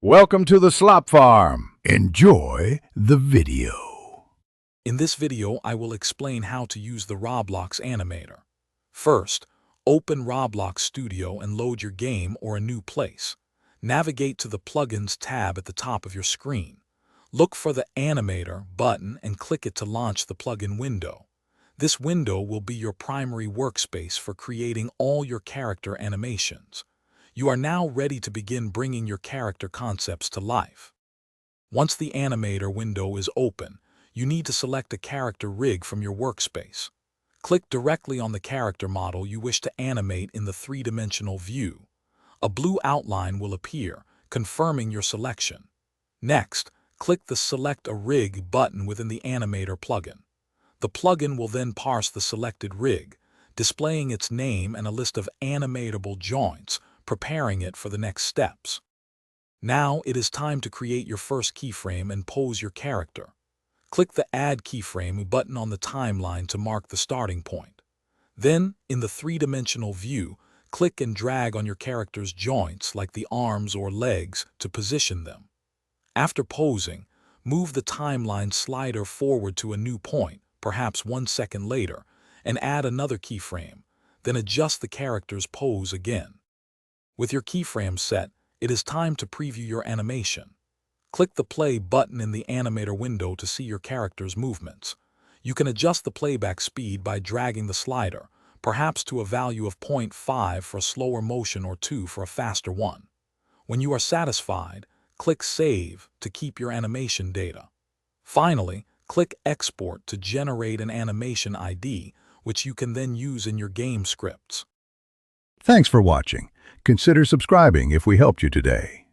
Welcome to the Slop Farm. Enjoy the video. In this video, I will explain how to use the Roblox Animator. First, open Roblox Studio and load your game or a new place. Navigate to the Plugins tab at the top of your screen. Look for the Animator button and click it to launch the plugin window. This window will be your primary workspace for creating all your character animations. You are now ready to begin bringing your character concepts to life. Once the Animator window is open, you need to select a character rig from your workspace. Click directly on the character model you wish to animate in the three-dimensional view. A blue outline will appear, confirming your selection. Next, click the Select a Rig button within the Animator plugin. The plugin will then parse the selected rig, displaying its name and a list of animatable joints, preparing it for the next steps. Now it is time to create your first keyframe and pose your character. Click the Add Keyframe button on the timeline to mark the starting point. Then, in the three-dimensional view, click and drag on your character's joints like the arms or legs to position them. After posing, move the timeline slider forward to a new point, perhaps 1 second later, and add another keyframe, then adjust the character's pose again. With your keyframe set, it is time to preview your animation. Click the Play button in the Animator window to see your character's movements. You can adjust the playback speed by dragging the slider, perhaps to a value of 0.5 for a slower motion or 2 for a faster one. When you are satisfied, click Save to keep your animation data. Finally, click Export to generate an animation ID, which you can then use in your game scripts. Thanks for watching. Consider subscribing if we helped you today.